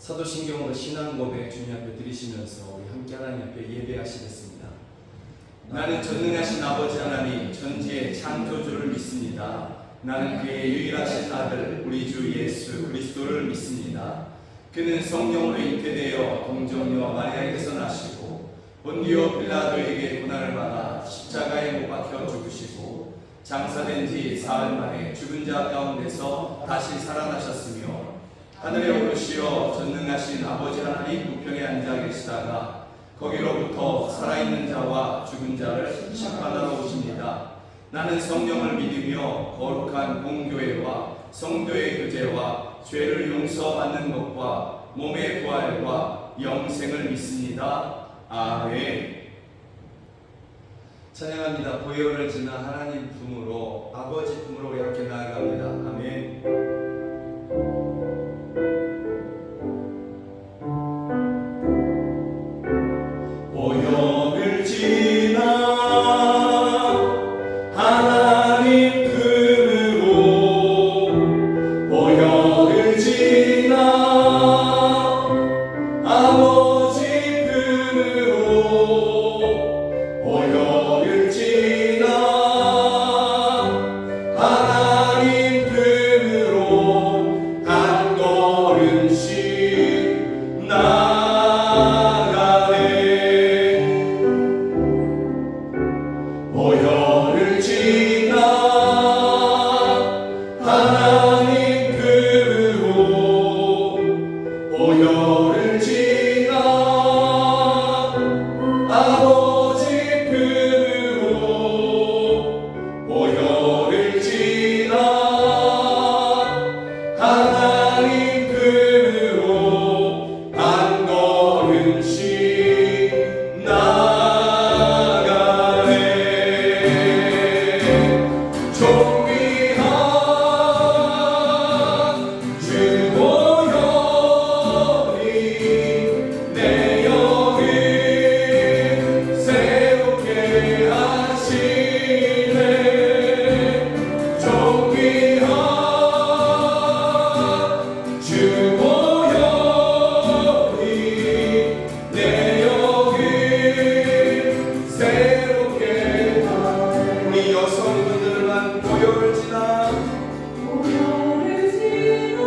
사도신경으로 신앙 고백 주님 앞에 드리시면서 우리 함께 하나님 앞에 예배하시겠습니다. 나는 전능하신 아버지 하나님 전지의 창조주를 믿습니다. 나는 그의 유일하신 아들 우리 주 예수 그리스도를 믿습니다. 그는 성령으로 잉태되어 동정녀 마리아에게서 나시고 본디오 빌라도에게 고난을 받아 십자가에 못 박혀 죽으시고 장사된 지 사흘 만에 죽은 자 가운데서 다시 살아나셨으며 하늘에 오르시어 전능하신 아버지 하나님 우편에 앉아 계시다가 거기로부터 살아있는 자와 죽은 자를 심판하러 오십니다. 나는 성령을 믿으며 거룩한 공교회와 성도의 교제와 죄를 용서받는 것과 몸의 부활과 영생을 믿습니다. 아멘. 찬양합니다. 보혈을 지나 하나님 품으로 아버지 품으로 우리 함께 나아갑니다. 아멘. 보혈을 지나 하나님 품으로 보혈을 지나 아버지 품으로 보혈을 지나 하나님 품으로 한 걸음씩 나가네. 보혈을 지나 하나님 품으로 보혈을 지나 아버지 품으로 보혈을 지나 하나님 품으로 한 걸음씩 나가네. 존귀한 주 보혈이 내 영을 새롭게 하시네. 존귀한 주 보혈이 내 영을 새롭게 하네. 우리 여성분들만 보혈을 지나 보혈을 지나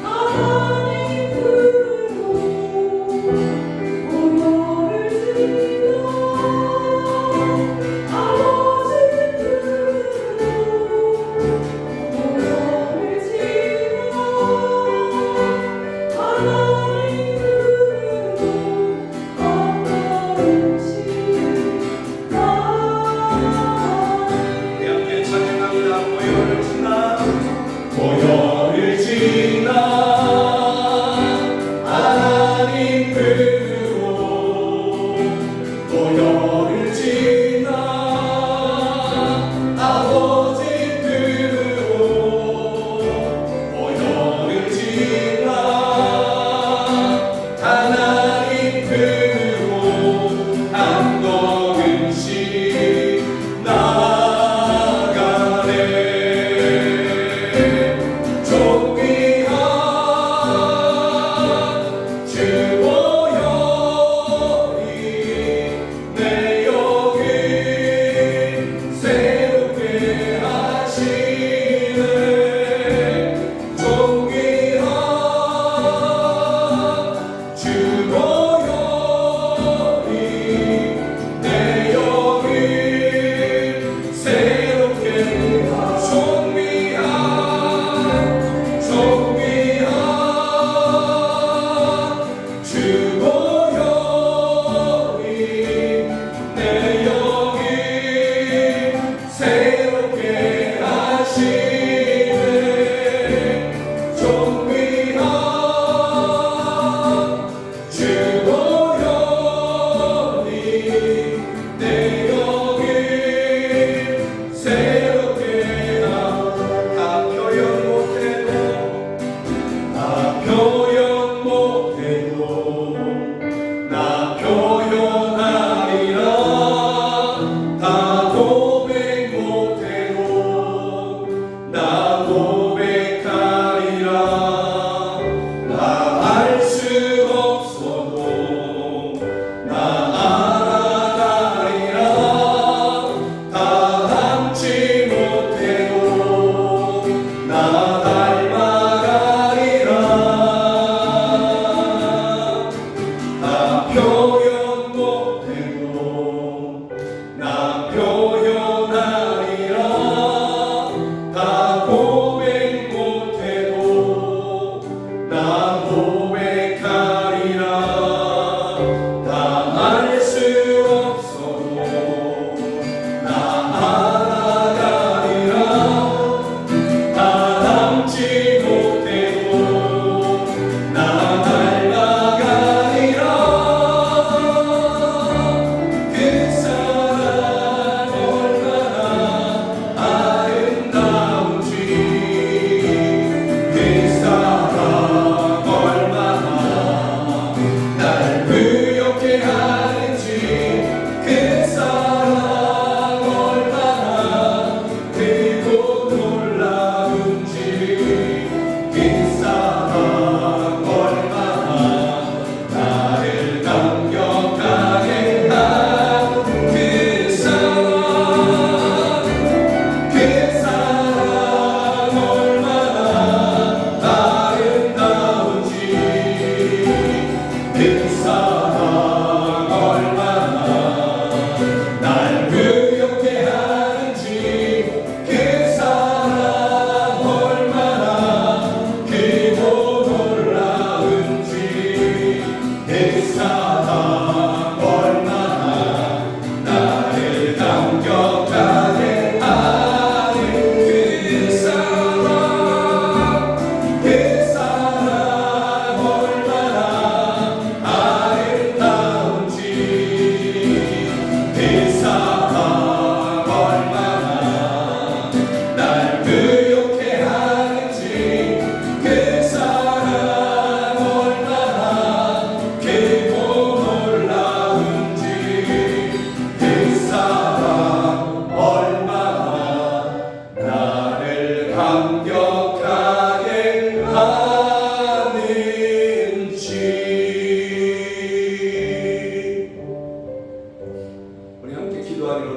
하나님 품으로 보혈을 지나 아버지 품으로 보혈을 지나 하나님 품으로 한 걸음씩 나아가네.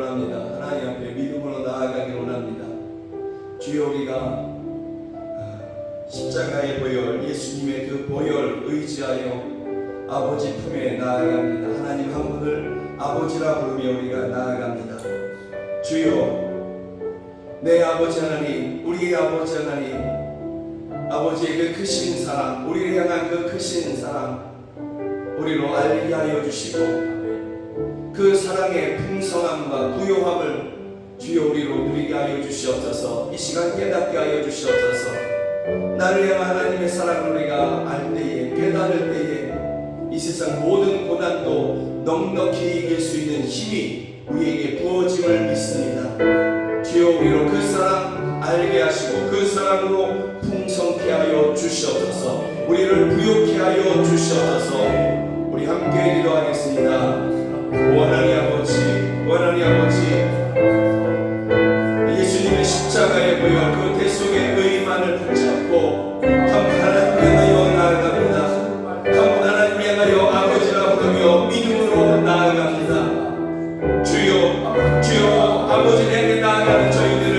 원합니다. 하나님 앞에 믿음으로 나아가길 원합니다. 주여 우리가 십자가의 보혈, 예수님의 그 보혈 의지하여 아버지 품에 나아갑니다. 하나님 한 분을 아버지라 부르며 우리가 나아갑니다. 주여 내 아버지 하나님, 우리의 아버지 하나님, 아버지의 그 크신 사랑, 우리를 향한 그 크신 사랑 우리로 알게 하여 주시고 그 사랑의 풍성함과 부요함을 주여 우리로 누리게 하여 주시옵소서. 이 시간 깨닫게 하여 주시옵소서. 나를 향한 하나님의 사랑을 우리가 알 때에, 깨달을 때에 이 세상 모든 고난도 넉넉히 이길 수 있는 힘이 우리에게 부어짐을 믿습니다. 주여 우리로 그 사랑 알게 하시고 그 사랑으로 풍성케 하여 주시옵소서. 우리를 부욕케 하여 주시옵소서. 우리 함께 기도하겠습니다. 원하니 아버지, 원하니 아버지, 예수님의 십자가의 보혈 그 대속의 의만을 붙잡고 한 분 하나님 향하여 나아갑니다. 한 분 하나님 향하여 아버지라 부르며 믿음으로 나아갑니다. 주여, 주여 아버지 내게 나아가는 저희들을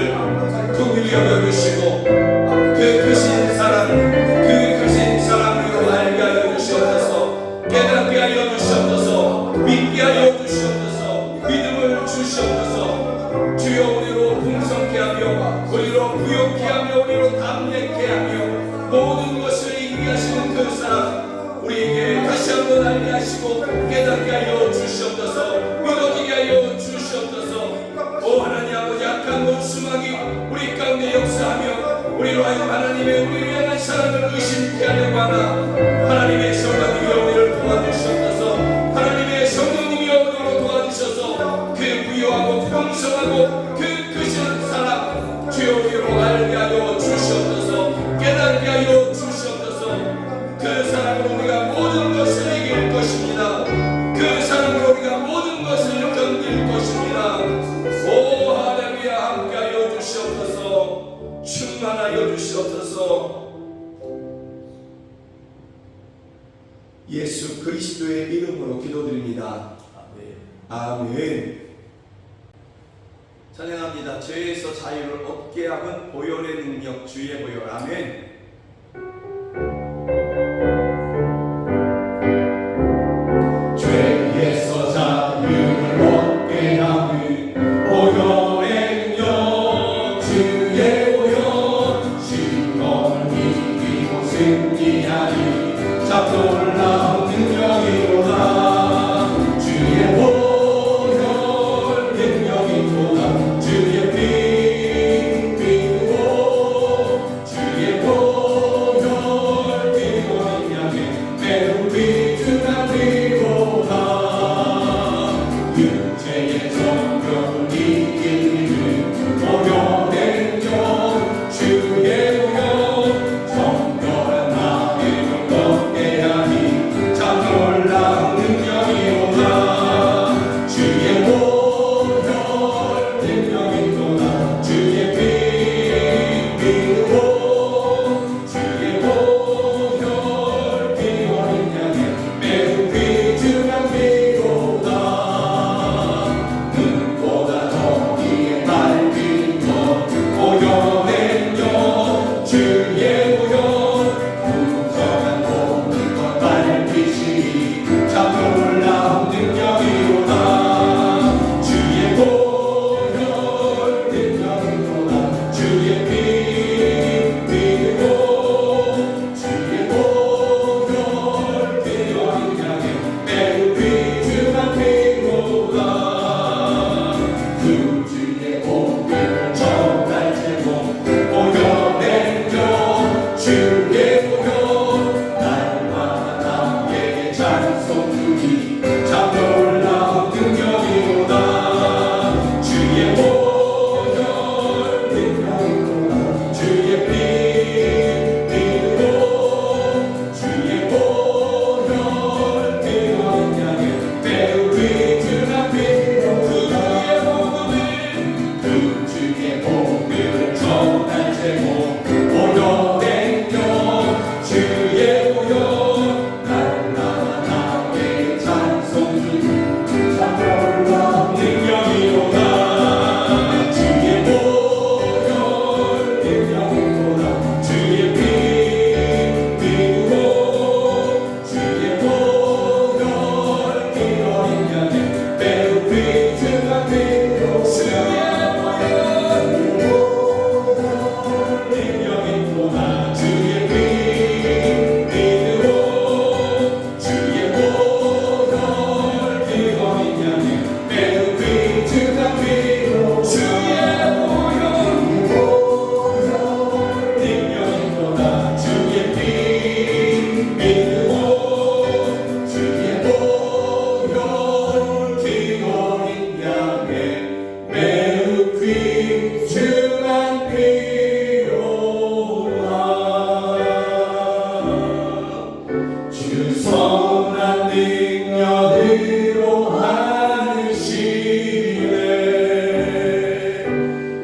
긍휼히 여겨주시고 그 크신 사랑, 그 크신 사랑으로 알게 하여 주시옵소서. 깨닫게 하여 주시옵소서. 믿게 하여 주시옵소서. 믿음을 주시옵소서. 주여 우리로 풍성케 하며 우리로 부욕케 하며 우리로 담력케 하며 모든 것을 이기게 하시는 그 사랑 우리에게 다시 한번 알게 하시고 깨닫게 하여 주시옵소서. 믿어지게 하여 주시옵소서. 오 하나님 아버지, 악한 원수막이 우리 가운데 역사하며 우리로 하여금 하나님의 우리를 향한 사랑을 의심케 하려고 하나 하나님의 성령님이여 우리를 도와주시옵소서. 하나님의 성령님이여 우리로 도와주셔서 그 부유하고 풍성하고 그 크신 사랑 주여 우리로 알게 하여 주시옵소서. 깨닫게 하여 주시옵소서. 그 사랑으로 우리가 모든 것을 이길 것입니다. 그 사랑으로 우리가 모든 것을 견딜 것입니다. 오 할렐루야, 함께하여 주시옵소서. 충만하여 주시옵소서. 예수 그리스도의 이름으로 기도드립니다. 아멘. 찬양합니다. 죄에서 자유를 얻게 하는 보혈의 능력, 주의 보혈. 아멘. 죄에서 자유를 얻게 하는 보혈의 능력, 주의 보혈. 시험을 이기고 승리하니 참 놀라운 능력이로다. 주의 보혈 능력이로다. 주의 피 흘리고 주의 보혈 위중한 필요가 주 선한 능력으로 하시네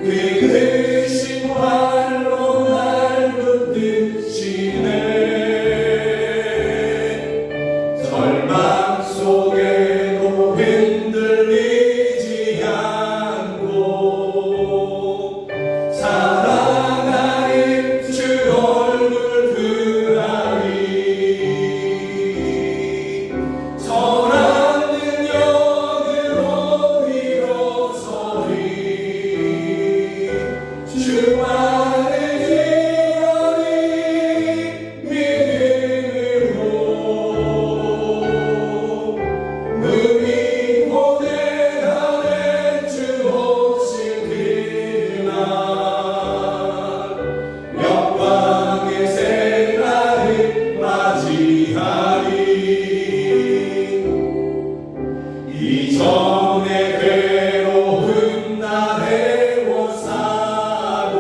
그 크신 활로 날 붙드시네 절망 속에도 흔들리지 않고 사랑하는 주 얼굴 그하리 선한 능력으로 일어서리 주만의 기별이 믿음으로 우리 고대하네 주 오신 그날 영광의 새날을 맞이하리 이전의 괴로운 날의 원사고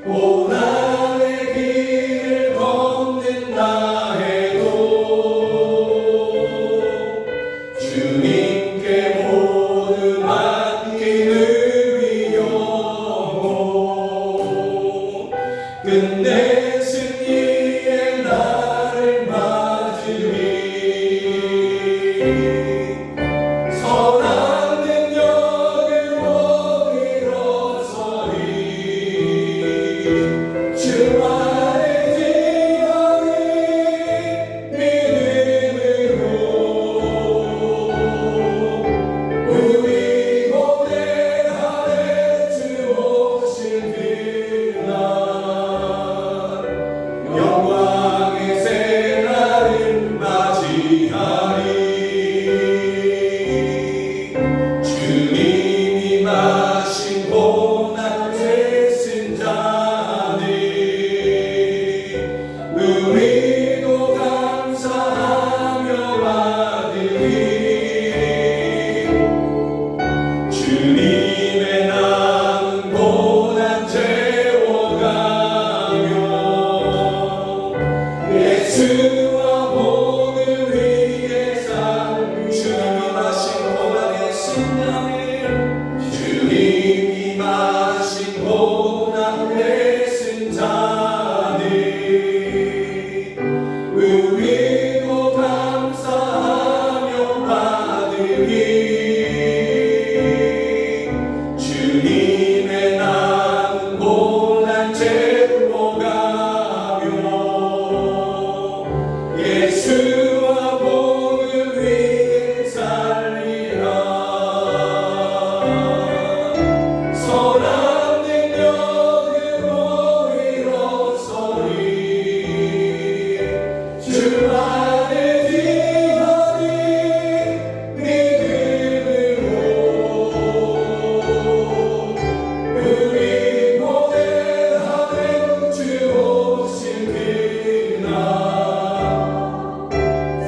고난의 길을 걷는다 해도 주님께 모두 맡기는 위험고 끝내 승리의 날을 맞으리 선한 능력으로 일어서리 주만의 지연이 믿음으로 우리 고대하네 주 오신 그날 영광의 새날을 맞이하리 주님이 마신 고난 제승자니 우리도 감사하며 받으리 주님의 남은 고난 채워가며 예수와 복을 위해 살 주님이 마신 고난의 신장을 주님이 마신 고난의 승자니 우리도 감사하며 받으리 주님의 남은 고난 채워가며 예수와 복을 위해 살리라 선한 능력으로 일어서리 주만의 지연이 믿음으로 우리 고대하네 주 오신 그날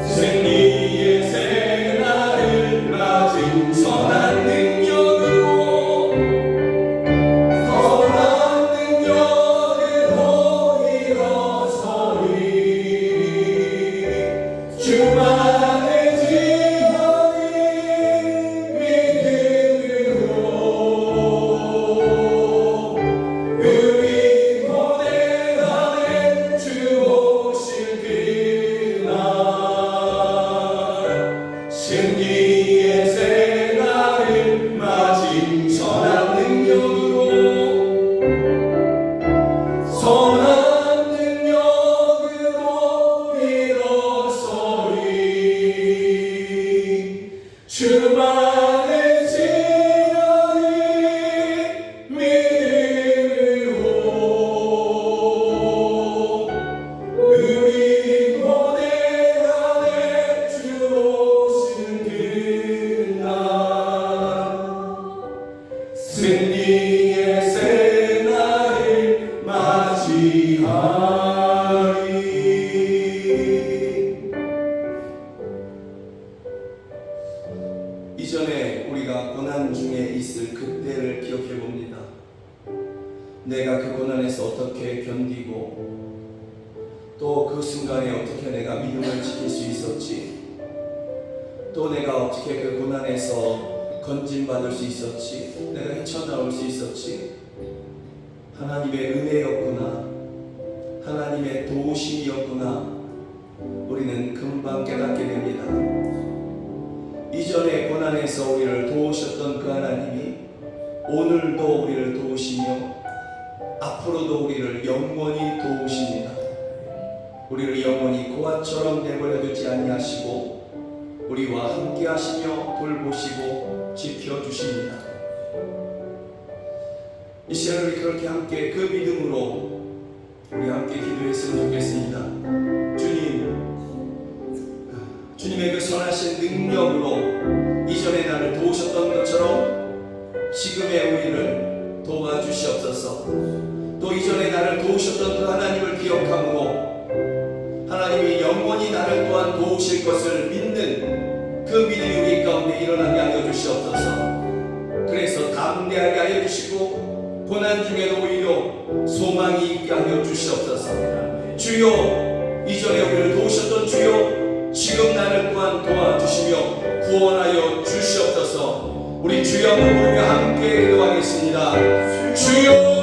승리의 새날을 맞은 선한 능력으로 일어서리 주만의 지연이 믿음으로 우리 고대하네 주 오신 그날 승리의 새날을 우리가 고난 중에 있을 그때를 기억해 봅니다. 내가 그 고난에서 어떻게 견디고 또 그 순간에 어떻게 내가 믿음을 지킬 수 있었지, 또 내가 어떻게 그 고난에서 건진받을 수 있었지, 내가 헤쳐나올 수 있었지. 하나님의 은혜였구나, 하나님의 도우심이었구나, 우리는 금방 깨닫게 됩니다. 이전의 고난에서 우리를 도우셨던 그 하나님이 오늘도 우리를 도우시며 앞으로도 우리를 영원히 도우십니다. 우리를 영원히 고아처럼 내버려 두지 아니하시고 우리와 함께 하시며 돌보시고 지켜주십니다. 이 시간 우리 그렇게 함께 그 믿음으로 우리 함께 기도했으면 좋겠습니다. 주님의 그 선하신 능력으로 이전에 나를 도우셨던 것처럼 지금의 우리를 도와주시옵소서. 또 이전에 나를 도우셨던 그 하나님을 기억하므로 하나님이 영원히 나를 또한 도우실 것을 믿는 그 믿음이 우리 가운데 일어나게 하여 주시옵소서. 그래서 담대하게 하여 주시고 고난 중에도 오히려 소망이 있게 하여 주시옵소서. 주여, 이전에 우리를 도우셨던 주여, 지금 나를 또한 도와주시며 구원하여 주시옵소서. 우리 주여 한번 부르며 함께 기도하겠습니다. 주여,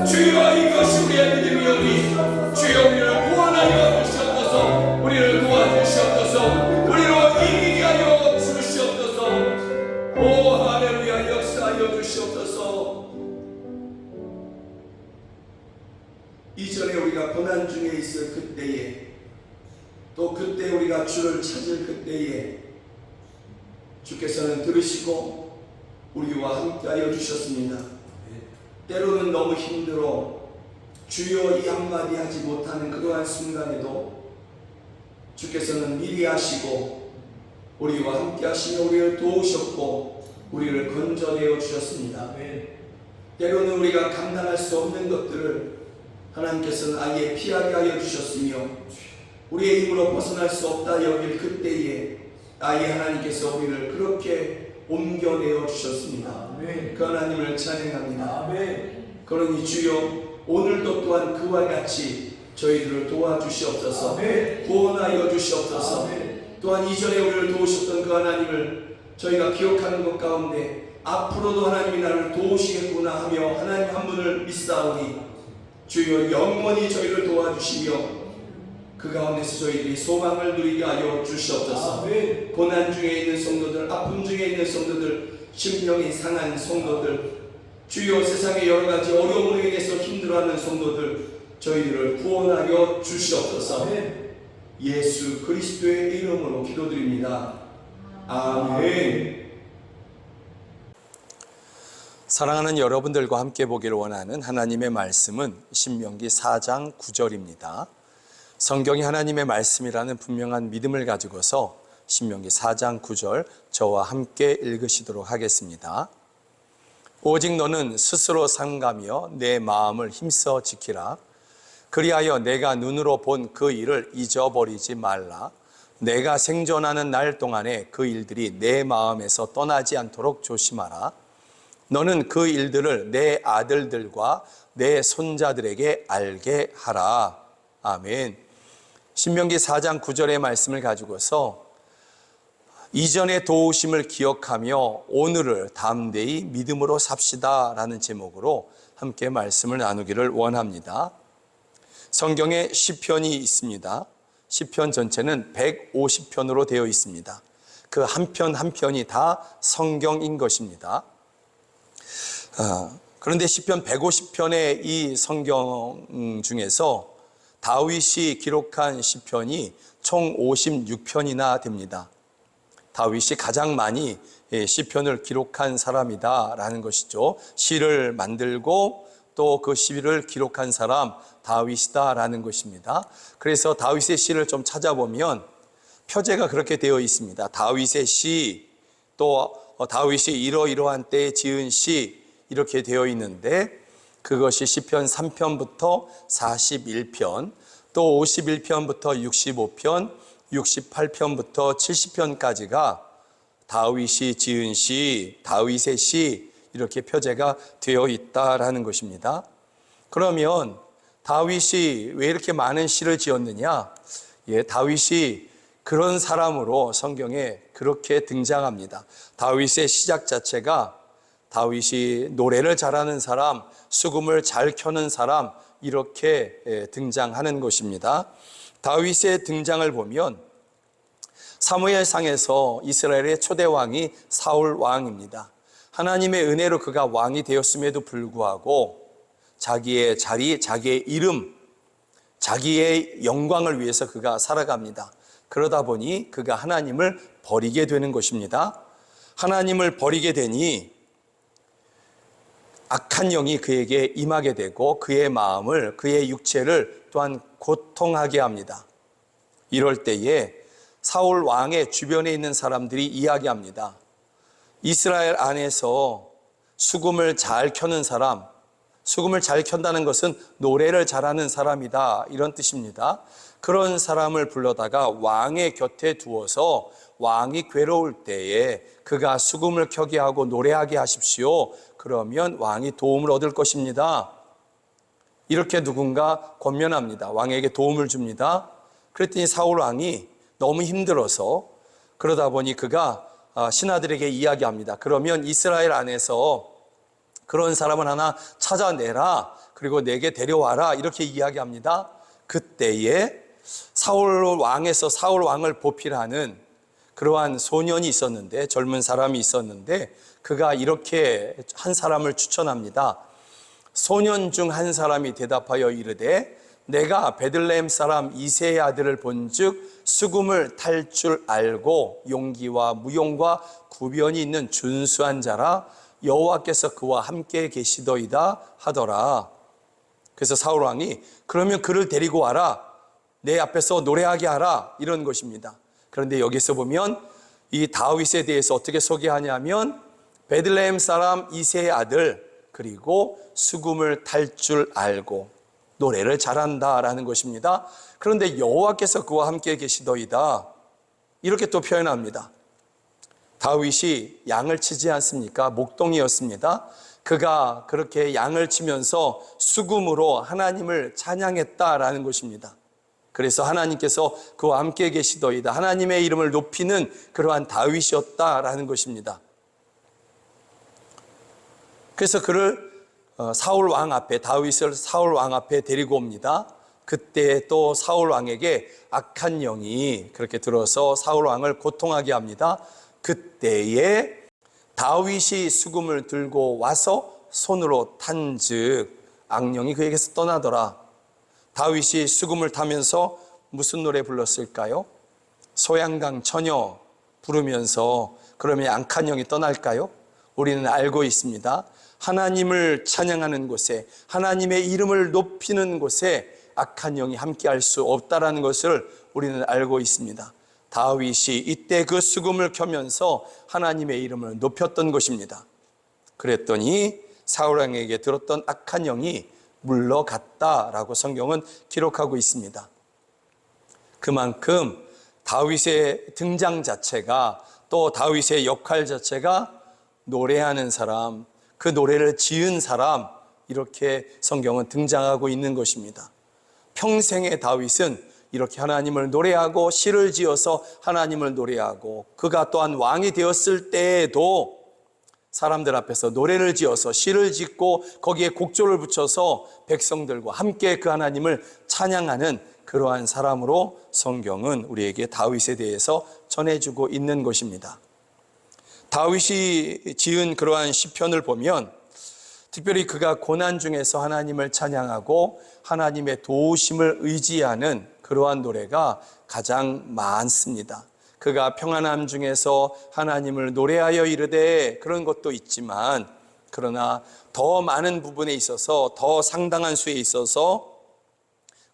주여, 이것이 우리의 믿음이오니 주여 우리를 구원하여 주시옵소서. 우리를 도와주시옵소서. 우리로 이기게 하여 주시옵소서. 오 할렐루야, 역사하여 주시옵소서. 이전에 우리가 고난 중에 있을 그때에, 또 그때 우리가 주를 찾을 그때에 주께서는 들으시고 우리와 함께하여 주셨습니다. 때로는 너무 힘들어 주여 이 한마디 하지 못하는 그러한 순간에도 주께서는 미리 하시고 우리와 함께 하시며 우리를 도우셨고 우리를 건져내어 주셨습니다. 때로는 우리가 감당할 수 없는 것들을 하나님께서는 아예 피하게 하여 주셨으며 우리의 힘으로 벗어날 수 없다 여길 그때에 아예 하나님께서 우리를 그렇게 옮겨내어 주셨습니다. 그 하나님을 찬양합니다. 그러니 주여, 오늘도 또한 그와 같이 저희들을 도와주시옵소서. 구원하여 주시옵소서. 또한 이전에 우리를 도우셨던 그 하나님을 저희가 기억하는 것 가운데 앞으로도 하나님이 나를 도우시겠구나 하며 하나님 한 분을 믿사오니 주여 영원히 저희를 도와주시며 그 가운데서 저희들이 소망을 누리게 하여 주시옵소서. 고난 중에 있는 성도들, 아픔 중에 있는 성도들, 심령이 상한 성도들, 주여 세상의 여러 가지 어려움으로 인해서 힘들어하는 성도들, 저희들을 구원하여 주시옵소서. 예수 그리스도의 이름으로 기도드립니다. 아멘. 사랑하는 여러분들과 함께 보기를 원하는 하나님의 말씀은 신명기 4장 9절입니다. 성경이 하나님의 말씀이라는 분명한 믿음을 가지고서 신명기 4장 9절 저와 함께 읽으시도록 하겠습니다. 오직 너는 스스로 삼가며 내 마음을 힘써 지키라. 그리하여 내가 눈으로 본 그 일을 잊어버리지 말라. 내가 생존하는 날 동안에 그 일들이 내 마음에서 떠나지 않도록 조심하라. 너는 그 일들을 내 아들들과 내 손자들에게 알게 하라. 아멘. 신명기 4장 9절의 말씀을 가지고서 이전의 도우심을 기억하며 오늘을 담대히 믿음으로 삽시다 라는 제목으로 함께 말씀을 나누기를 원합니다. 성경에 시편이 있습니다. 시편 전체는 150편으로 되어 있습니다. 그 한 편 한 편이 다 성경인 것입니다. 그런데 시편 150편의 이 성경 중에서 다윗이 기록한 시편이 총 56편이나 됩니다. 다윗이 가장 많이 시편을 기록한 사람이다라는 것이죠. 시를 만들고 또 그 시를 기록한 사람 다윗이다라는 것입니다. 그래서 다윗의 시를 좀 찾아보면 표제가 그렇게 되어 있습니다. 다윗의 시, 또 다윗이 이러이러한 때에 지은 시 이렇게 되어 있는데 그것이 시편 3편부터 41편, 또 51편부터 65편, 68편부터 70편까지가 다윗이 지은 시, 다윗의 시 이렇게 표제가 되어 있다라는 것입니다. 그러면 다윗이 왜 이렇게 많은 시를 지었느냐? 다윗이 그런 사람으로 성경에 그렇게 등장합니다. 다윗의 시작 자체가 다윗이 노래를 잘하는 사람, 수금을 잘 켜는 사람 이렇게 등장하는 것입니다. 다윗의 등장을 보면 사무엘상에서 이스라엘의 초대 왕이 사울 왕입니다. 하나님의 은혜로 그가 왕이 되었음에도 불구하고 자기의 자리, 자기의 이름, 자기의 영광을 위해서 그가 살아갑니다. 그러다 보니 그가 하나님을 버리게 되는 것입니다. 하나님을 버리게 되니 악한 영이 그에게 임하게 되고 그의 마음을, 그의 육체를 또한 고통하게 합니다. 이럴 때에 사울 왕의 주변에 있는 사람들이 이야기합니다. 이스라엘 안에서 수금을 잘 켜는 사람, 수금을 잘 켠다는 것은 노래를 잘하는 사람이다 이런 뜻입니다. 그런 사람을 불러다가 왕의 곁에 두어서 왕이 괴로울 때에 그가 수금을 켜게 하고 노래하게 하십시오. 그러면 왕이 도움을 얻을 것입니다. 이렇게 누군가 권면합니다. 왕에게 도움을 줍니다. 그랬더니 사울 왕이 너무 힘들어서 그러다 보니 그가 신하들에게 이야기합니다. 그러면 이스라엘 안에서 그런 사람을 하나 찾아내라. 그리고 내게 데려와라. 이렇게 이야기합니다. 그때에 사울 왕에서 사울 왕을 보필하는 그러한 소년이 있었는데, 젊은 사람이 있었는데 그가 이렇게 한 사람을 추천합니다. 소년 중 한 사람이 대답하여 이르되 내가 베들레헴 사람 이새의 아들을 본즉 수금을 탈 줄 알고 용기와 무용과 구변이 있는 준수한 자라 여호와께서 그와 함께 계시더이다 하더라. 그래서 사울 왕이 그러면 그를 데리고 와라. 내 앞에서 노래하게 하라. 이런 것입니다. 그런데 여기서 보면 이 다윗에 대해서 어떻게 소개하냐면 베들레헴 사람 이새의 아들, 그리고 수금을 탈 줄 알고 노래를 잘한다라는 것입니다. 그런데 여호와께서 그와 함께 계시더이다. 이렇게 또 표현합니다. 다윗이 양을 치지 않습니까? 목동이었습니다. 그가 그렇게 양을 치면서 수금으로 하나님을 찬양했다라는 것입니다. 그래서 하나님께서 그와 함께 계시더이다. 하나님의 이름을 높이는 그러한 다윗이었다라는 것입니다. 그래서 그를 사울 왕 앞에, 다윗을 사울 왕 앞에 데리고 옵니다. 그때 또 사울 왕에게 악한 영이 그렇게 들어서 사울 왕을 고통하게 합니다. 그때에 다윗이 수금을 들고 와서 손으로 탄즉 악령이 그에게서 떠나더라. 다윗이 수금을 타면서 무슨 노래 불렀을까요? 소양강 처녀 부르면서 그러면 악한 영이 떠날까요? 우리는 알고 있습니다. 하나님을 찬양하는 곳에, 하나님의 이름을 높이는 곳에 악한 영이 함께할 수 없다라는 것을 우리는 알고 있습니다. 다윗이 이때 그 수금을 켜면서 하나님의 이름을 높였던 것입니다. 그랬더니 사울 왕에게 들었던 악한 영이 물러갔다라고 성경은 기록하고 있습니다. 그만큼 다윗의 등장 자체가, 또 다윗의 역할 자체가 노래하는 사람, 그 노래를 지은 사람, 이렇게 성경은 등장하고 있는 것입니다. 평생의 다윗은 이렇게 하나님을 노래하고 시를 지어서 하나님을 노래하고, 그가 또한 왕이 되었을 때에도 사람들 앞에서 노래를 지어서 시를 짓고 거기에 곡조를 붙여서 백성들과 함께 그 하나님을 찬양하는 그러한 사람으로 성경은 우리에게 다윗에 대해서 전해주고 있는 것입니다. 다윗이 지은 그러한 시편을 보면 특별히 그가 고난 중에서 하나님을 찬양하고 하나님의 도우심을 의지하는 그러한 노래가 가장 많습니다. 그가 평안함 중에서 하나님을 노래하여 이르되, 그런 것도 있지만, 그러나 더 많은 부분에 있어서, 더 상당한 수에 있어서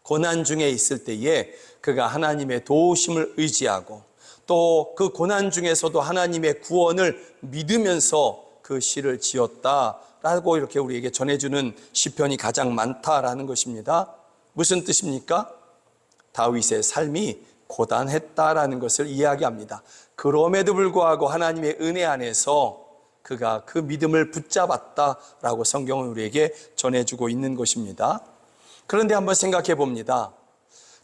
고난 중에 있을 때에 그가 하나님의 도우심을 의지하고, 또 그 고난 중에서도 하나님의 구원을 믿으면서 그 시를 지었다라고 이렇게 우리에게 전해주는 시편이 가장 많다라는 것입니다. 무슨 뜻입니까? 다윗의 삶이 고단했다라는 것을 이야기합니다. 그럼에도 불구하고 하나님의 은혜 안에서 그가 그 믿음을 붙잡았다라고 성경은 우리에게 전해주고 있는 것입니다. 그런데 한번 생각해 봅니다.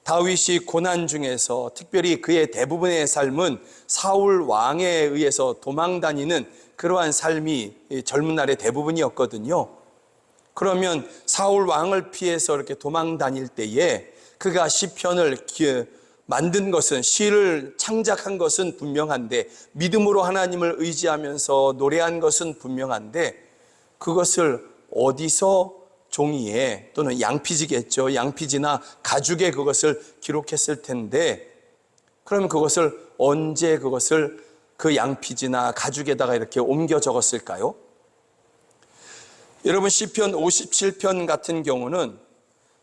다윗이 고난 중에서 특별히 그의 대부분의 삶은 사울 왕에 의해서 도망다니는 그러한 삶이 젊은 날의 대부분이었거든요. 그러면 사울 왕을 피해서 이렇게 도망다닐 때에 그가 시편을 만든 것은, 시를 창작한 것은 분명한데, 믿음으로 하나님을 의지하면서 노래한 것은 분명한데, 그것을 어디서 종이에, 또는 양피지겠죠, 양피지나 가죽에 그것을 기록했을 텐데, 그러면 그것을 언제 그것을 그 양피지나 가죽에다가 이렇게 옮겨 적었을까요? 여러분, 시편 57편 같은 경우는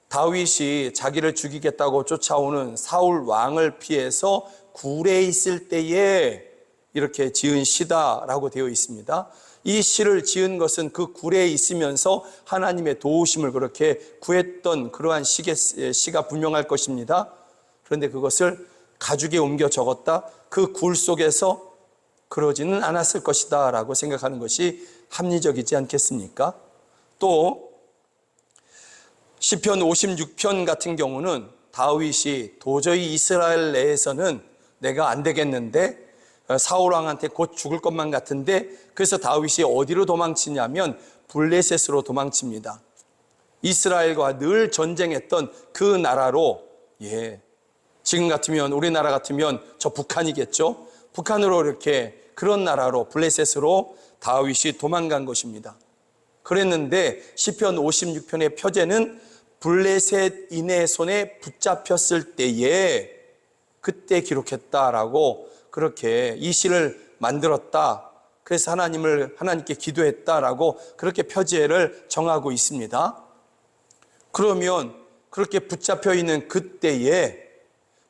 다윗이 자기를 죽이겠다고 쫓아오는 사울 왕을 피해서 굴에 있을 때에 이렇게 지은 시다라고 되어 있습니다. 이 시를 지은 것은 그 굴에 있으면서 하나님의 도우심을 그렇게 구했던 그러한 시가 분명할 것입니다. 그런데 그것을 가죽에 옮겨 적었다? 그 굴 속에서 그러지는 않았을 것이다 라고 생각하는 것이 합리적이지 않겠습니까? 또 시편 56편 같은 경우는 다윗이 도저히 이스라엘 내에서는 내가 안 되겠는데, 사울 왕한테 곧 죽을 것만 같은데, 그래서 다윗이 어디로 도망치냐면 블레셋으로 도망칩니다. 이스라엘과 늘 전쟁했던 그 나라로, 지금 같으면, 우리나라 같으면 저 북한이겠죠? 북한으로 이렇게, 그런 나라로, 블레셋으로 다윗이 도망간 것입니다. 그랬는데 시편 56편의 표제는 블레셋인의 손에 붙잡혔을 때에 그때 기록했다라고, 그렇게 이 시를 만들었다, 그래서 하나님께 기도했다라고 그렇게 표제를 정하고 있습니다. 그러면 그렇게 붙잡혀 있는 그때에,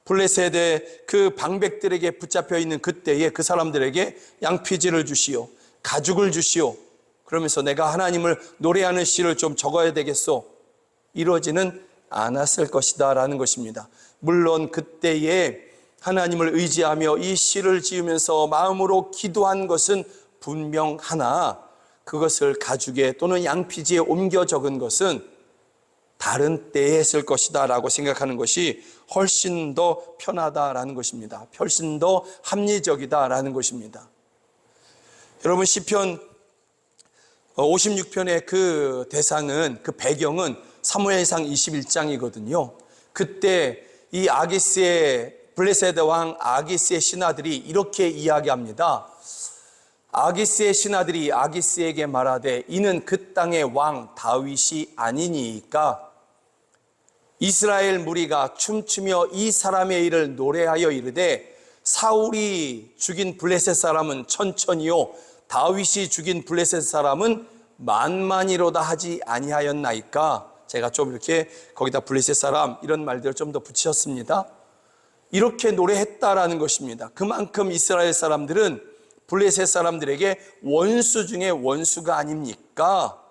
블레셋의 그 방백들에게 붙잡혀 있는 그때에 그 사람들에게 양피지를 주시오, 가죽을 주시오, 그러면서 내가 하나님을 노래하는 시를 좀 적어야 되겠소, 이루어지는 않았을 것이다 라는 것입니다. 물론 그때에 하나님을 의지하며 이 시를 지으면서 마음으로 기도한 것은 분명하나, 그것을 가죽에 또는 양피지에 옮겨 적은 것은 다른 때에 했을 것이다 라고 생각하는 것이 훨씬 더 편하다라는 것입니다. 훨씬 더 합리적이다라는 것입니다. 여러분, 시편 56편의 그 대상은, 그 배경은 사무엘상 21장이거든요. 그때 이 블레셋 왕 아기스의 신하들이 이렇게 이야기합니다. 아기스의 신하들이 아기스에게 말하되, 이는 그 땅의 왕 다윗이 아니니까 이스라엘 무리가 춤추며 이 사람의 일을 노래하여 이르되, 사울이 죽인 블레셋 사람은 천천히요 다윗이 죽인 블레셋 사람은 만만이로다 하지 아니하였나이까. 제가 좀 이렇게 거기다 블레셋 사람 이런 말들을 좀 더 붙이셨습니다. 이렇게 노래했다라는 것입니다. 그만큼 이스라엘 사람들은 블레셋 사람들에게 원수 중에 원수가 아닙니까?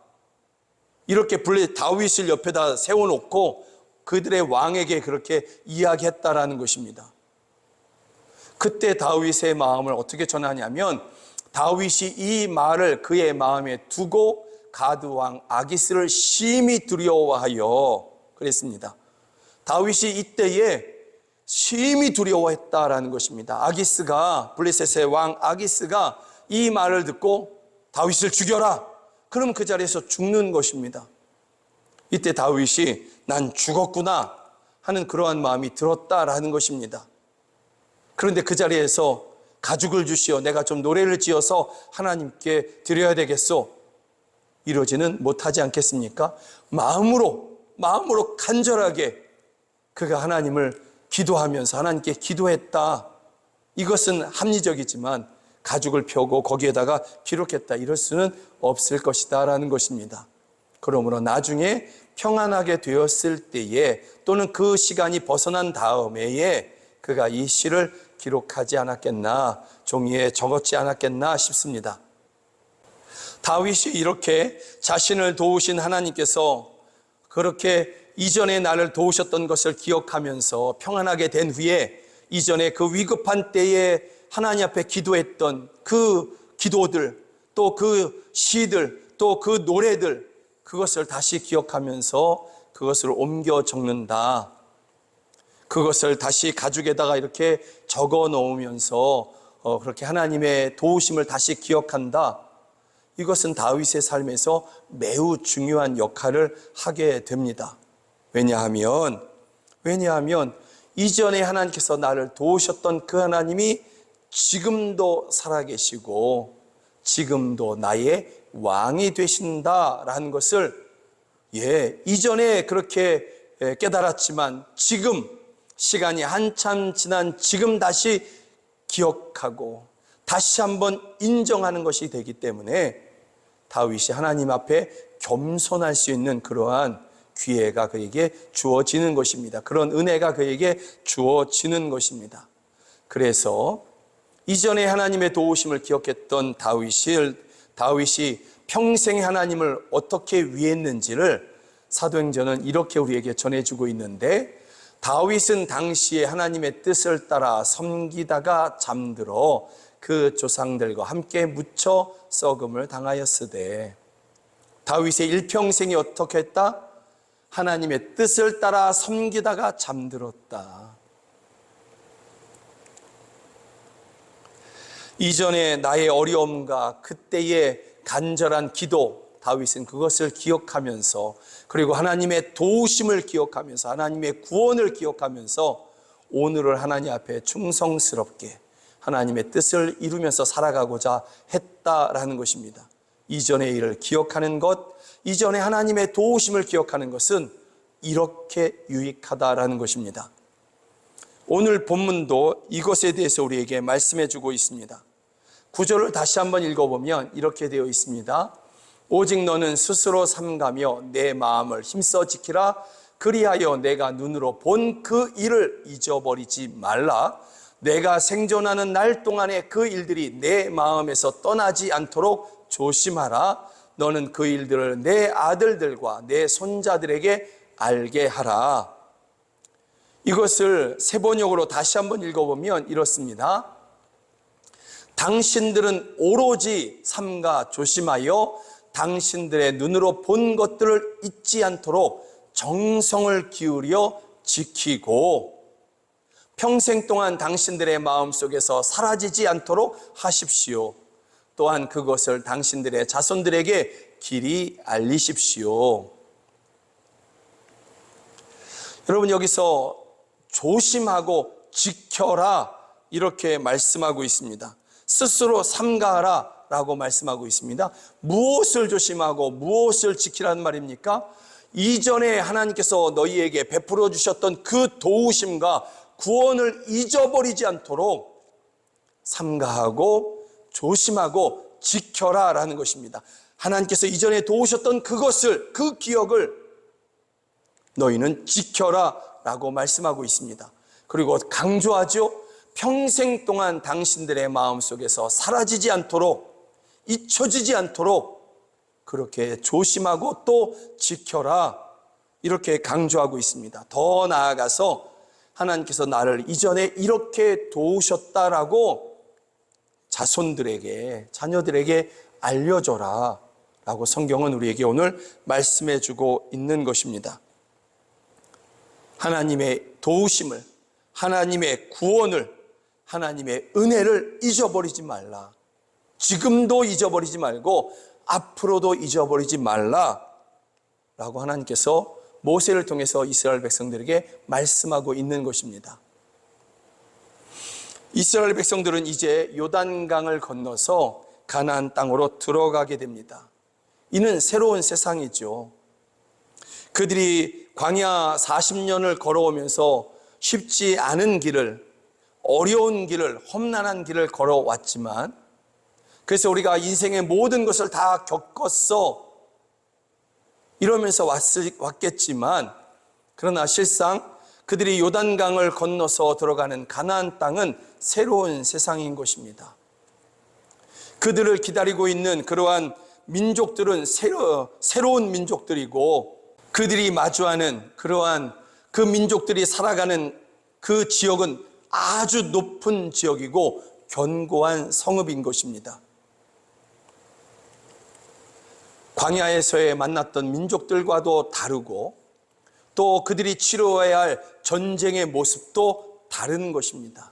이렇게 다윗을 옆에다 세워놓고 그들의 왕에게 그렇게 이야기했다라는 것입니다. 그때 다윗의 마음을 어떻게 전하냐면 다윗이 이 말을 그의 마음에 두고 가드 왕 아기스를 심히 두려워하여 그랬습니다. 다윗이 이때에 심히 두려워했다라는 것입니다. 아기스가, 블레셋의 왕 아기스가 이 말을 듣고 다윗을 죽여라. 그럼 그 자리에서 죽는 것입니다. 이때 다윗이 난 죽었구나 하는 그러한 마음이 들었다라는 것입니다. 그런데 그 자리에서 가죽을 주시어 내가 좀 노래를 지어서 하나님께 드려야 되겠소. 이러지는 못하지 않겠습니까? 마음으로 간절하게 그가 하나님을 기도하면서 하나님께 기도했다. 이것은 합리적이지만 가죽을 펴고 거기에다가 기록했다. 이럴 수는 없을 것이다 라는 것입니다. 그러므로 나중에 평안하게 되었을 때에 또는 그 시간이 벗어난 다음에 그가 이 시를 기록하지 않았겠나, 종이에 적었지 않았겠나 싶습니다. 다윗이 이렇게 자신을 도우신 하나님께서 그렇게 이전에 나를 도우셨던 것을 기억하면서 평안하게 된 후에 이전에 그 위급한 때에 하나님 앞에 기도했던 그 기도들, 또 그 시들, 또 그 노래들, 그것을 다시 기억하면서 그것을 옮겨 적는다. 그것을 다시 가죽에다가 이렇게 적어 놓으면서 그렇게 하나님의 도우심을 다시 기억한다. 이것은 다윗의 삶에서 매우 중요한 역할을 하게 됩니다. 왜냐하면 이전에 하나님께서 나를 도우셨던 그 하나님이 지금도 살아계시고 지금도 나의 왕이 되신다라는 것을 이전에 그렇게 깨달았지만 지금 시간이 한참 지난 지금 다시 기억하고 다시 한번 인정하는 것이 되기 때문에 다윗이 하나님 앞에 겸손할 수 있는 그러한 기회가 그에게 주어지는 것입니다. 그런 은혜가 그에게 주어지는 것입니다. 그래서 이전에 하나님의 도우심을 기억했던 다윗이 평생 하나님을 어떻게 위했는지를 사도행전은 이렇게 우리에게 전해주고 있는데, 다윗은 당시에 하나님의 뜻을 따라 섬기다가 잠들어 그 조상들과 함께 묻혀 썩음을 당하였으되, 다윗의 일평생이 어떻게 했다? 하나님의 뜻을 따라 섬기다가 잠들었다. 이전에 나의 어려움과 그때의 간절한 기도, 다윗은 그것을 기억하면서, 그리고 하나님의 도우심을 기억하면서 하나님의 구원을 기억하면서 오늘을 하나님 앞에 충성스럽게 하나님의 뜻을 이루면서 살아가고자 했다라는 것입니다. 이전의 일을 기억하는 것, 이전에 하나님의 도우심을 기억하는 것은 이렇게 유익하다라는 것입니다. 오늘 본문도 이것에 대해서 우리에게 말씀해 주고 있습니다. 구절을 다시 한번 읽어보면 이렇게 되어 있습니다. 오직 너는 스스로 삼가며 내 마음을 힘써 지키라. 그리하여 내가 눈으로 본 그 일을 잊어버리지 말라. 내가 생존하는 날 동안에 그 일들이 내 마음에서 떠나지 않도록 조심하라. 너는 그 일들을 내 아들들과 내 손자들에게 알게 하라. 이것을 세번역으로 다시 한번 읽어보면 이렇습니다. 당신들은 오로지 삼가 조심하여 당신들의 눈으로 본 것들을 잊지 않도록 정성을 기울여 지키고 평생 동안 당신들의 마음속에서 사라지지 않도록 하십시오. 또한 그것을 당신들의 자손들에게 길이 알리십시오. 여러분, 여기서 조심하고 지켜라 이렇게 말씀하고 있습니다. 스스로 삼가하라 라고 말씀하고 있습니다. 무엇을 조심하고 무엇을 지키라는 말입니까? 이전에 하나님께서 너희에게 베풀어 주셨던 그 도우심과 구원을 잊어버리지 않도록 삼가하고 조심하고 지켜라 라는 것입니다. 하나님께서 이전에 도우셨던 그것을, 그 기억을 너희는 지켜라 라고 말씀하고 있습니다. 그리고 강조하죠. 평생 동안 당신들의 마음속에서 사라지지 않도록, 잊혀지지 않도록 그렇게 조심하고 또 지켜라 이렇게 강조하고 있습니다. 더 나아가서 하나님께서 나를 이전에 이렇게 도우셨다라고 자손들에게, 자녀들에게 알려줘라 라고 성경은 우리에게 오늘 말씀해 주고 있는 것입니다. 하나님의 도우심을, 하나님의 구원을, 하나님의 은혜를 잊어버리지 말라. 지금도 잊어버리지 말고 앞으로도 잊어버리지 말라 라고 하나님께서 모세를 통해서 이스라엘 백성들에게 말씀하고 있는 것입니다. 이스라엘 백성들은 이제 요단강을 건너서 가나안 땅으로 들어가게 됩니다. 이는 새로운 세상이죠. 그들이 광야 40년을 걸어오면서 쉽지 않은 길을, 어려운 길을, 험난한 길을 걸어왔지만, 그래서 우리가 인생의 모든 것을 다 겪었어 이러면서 왔겠지만, 그러나 실상 그들이 요단강을 건너서 들어가는 가나안 땅은 새로운 세상인 것입니다. 그들을 기다리고 있는 그러한 민족들은 새로운 민족들이고, 그들이 마주하는 그러한 그 민족들이 살아가는 그 지역은 아주 높은 지역이고 견고한 성읍인 것입니다. 광야에서의 만났던 민족들과도 다르고, 또 그들이 치러야 할 전쟁의 모습도 다른 것입니다.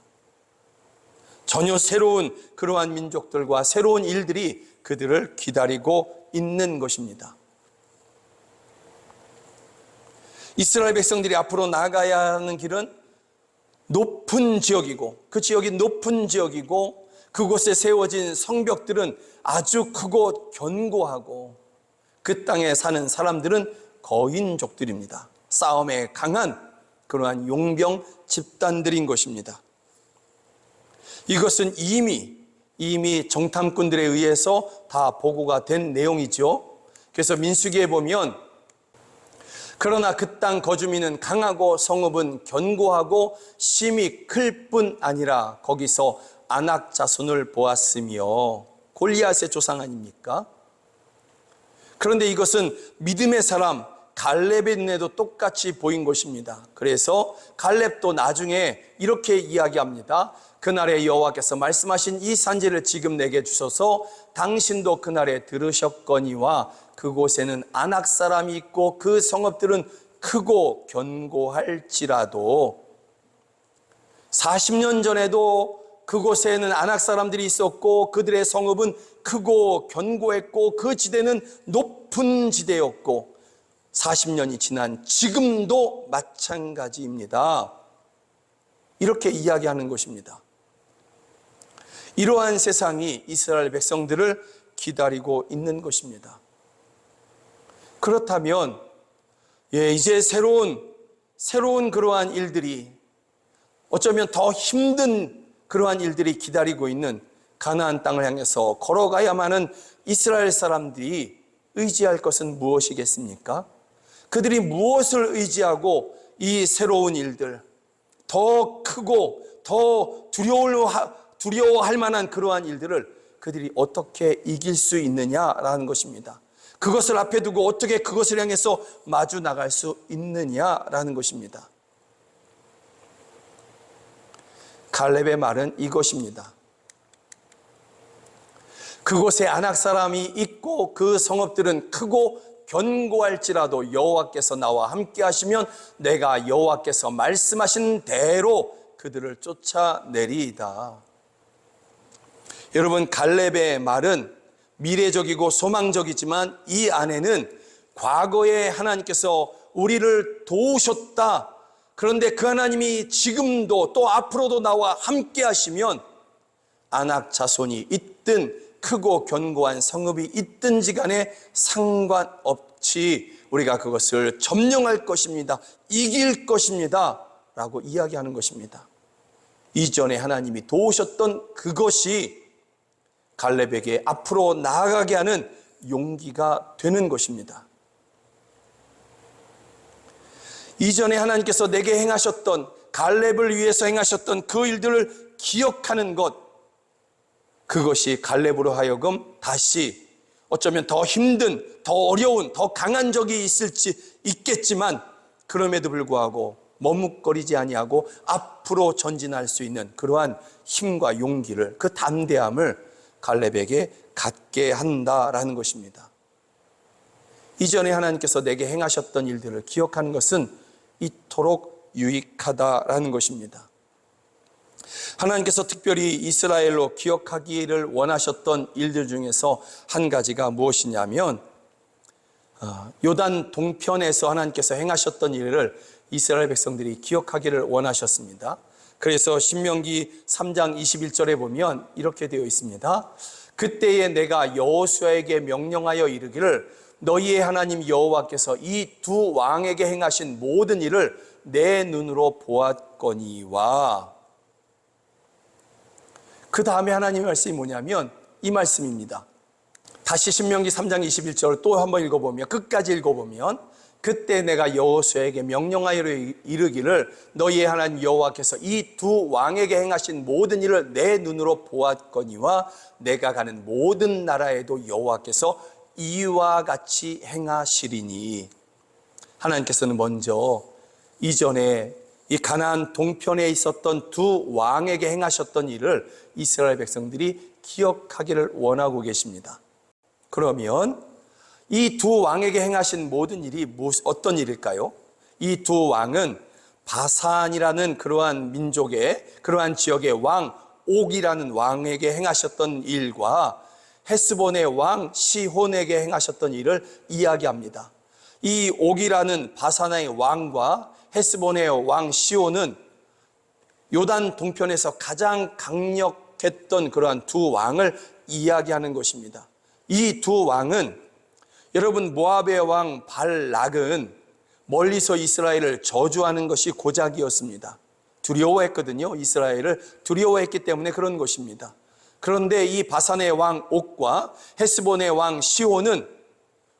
전혀 새로운 그러한 민족들과 새로운 일들이 그들을 기다리고 있는 것입니다. 이스라엘 백성들이 앞으로 나가야 하는 길은 높은 지역이고, 그 지역이 높은 지역이고, 그곳에 세워진 성벽들은 아주 크고 견고하고, 그 땅에 사는 사람들은 거인족들입니다. 싸움에 강한 그러한 용병 집단들인 것입니다. 이것은 이미 정탐꾼들에 의해서 다 보고가 된 내용이죠. 그래서 민수기에 보면, 그러나 그 땅 거주민은 강하고 성읍은 견고하고 심이 클 뿐 아니라 거기서 아낙 자손을 보았으며, 골리앗의 조상 아닙니까? 그런데 이것은 믿음의 사람 갈렙의 눈에도 똑같이 보인 것입니다. 그래서 갈렙도 나중에 이렇게 이야기합니다. 그날에 여호와께서 말씀하신 이 산지를 지금 내게 주소서. 당신도 그날에 들으셨거니와 그곳에는 아낙 사람이 있고 그 성읍들은 크고 견고할지라도, 40년 전에도 그곳에는 아낙 사람들이 있었고 그들의 성읍은 크고 견고했고 그 지대는 높은 지대였고, 40년이 지난 지금도 마찬가지입니다. 이렇게 이야기하는 것입니다. 이러한 세상이 이스라엘 백성들을 기다리고 있는 것입니다. 그렇다면 이제 새로운 그러한 일들이, 어쩌면 더 힘든 그러한 일들이 기다리고 있는 가나안 땅을 향해서 걸어가야만 하는 이스라엘 사람들이 의지할 것은 무엇이겠습니까? 그들이 무엇을 의지하고 이 새로운 일들, 더 크고 더 두려워할 만한 그러한 일들을 그들이 어떻게 이길 수 있느냐라는 것입니다. 그것을 앞에 두고 어떻게 그것을 향해서 마주 나갈 수 있느냐라는 것입니다. 갈렙의 말은 이것입니다. 그곳에 아낙 사람이 있고 그 성읍들은 크고 견고할지라도 여호와께서 나와 함께 하시면 내가 여호와께서 말씀하신 대로 그들을 쫓아내리이다. 여러분, 갈렙의 말은 미래적이고 소망적이지만 이 안에는 과거에 하나님께서 우리를 도우셨다. 그런데 그 하나님이 지금도 또 앞으로도 나와 함께 하시면 아낙 자손이 있든 크고 견고한 성읍이 있든지 간에 상관없이 우리가 그것을 점령할 것입니다. 이길 것입니다. 라고 이야기하는 것입니다. 이전에 하나님이 도우셨던 그것이 갈렙에게 앞으로 나아가게 하는 용기가 되는 것입니다. 이전에 하나님께서 내게 행하셨던, 갈렙을 위해서 행하셨던 그 일들을 기억하는 것, 그것이 갈렙으로 하여금 다시 어쩌면 더 힘든, 더 어려운, 더 강한 적이 있겠지만 그럼에도 불구하고 머뭇거리지 아니하고 앞으로 전진할 수 있는 그러한 힘과 용기를, 그 담대함을 갈렙에게 갖게 한다라는 것입니다. 이전에 하나님께서 내게 행하셨던 일들을 기억하는 것은 이토록 유익하다라는 것입니다. 하나님께서 특별히 이스라엘로 기억하기를 원하셨던 일들 중에서 한 가지가 무엇이냐면 요단 동편에서 하나님께서 행하셨던 일을 이스라엘 백성들이 기억하기를 원하셨습니다. 그래서 신명기 3장 21절에 보면 이렇게 되어 있습니다. 그때에 내가 여호수아에게 명령하여 이르기를 너희의 하나님 여호와께서 이 두 왕에게 행하신 모든 일을 내 눈으로 보았거니와. 그 다음에 하나님의 말씀이 뭐냐면 이 말씀입니다. 다시 신명기 3장 21절을 또 한번 읽어보면, 끝까지 읽어보면, 그때 내가 여호수아에게 명령하여 이르기를 너희의 하나님 여호와께서 이 두 왕에게 행하신 모든 일을 내 눈으로 보았거니와 내가 가는 모든 나라에도 여호와께서 이와 같이 행하시리니. 하나님께서는 먼저 이전에 이 가나안 동편에 있었던 두 왕에게 행하셨던 일을 이스라엘 백성들이 기억하기를 원하고 계십니다. 그러면 이 두 왕에게 행하신 모든 일이 어떤 일일까요? 이 두 왕은 바산이라는 그러한 민족의, 그러한 지역의 왕 옥이라는 왕에게 행하셨던 일과 헤스본의 왕 시혼에게 행하셨던 일을 이야기합니다. 이 옥이라는 바산의 왕과 헤스본의 왕 시혼은 요단 동편에서 가장 강력했던 그러한 두 왕을 이야기하는 것입니다. 이 두 왕은, 여러분, 모압의 왕 발락은 멀리서 이스라엘을 저주하는 것이 고작이었습니다. 두려워했거든요. 이스라엘을 두려워했기 때문에 그런 것입니다. 그런데 이 바산의 왕 옥과 헤스본의 왕 시혼은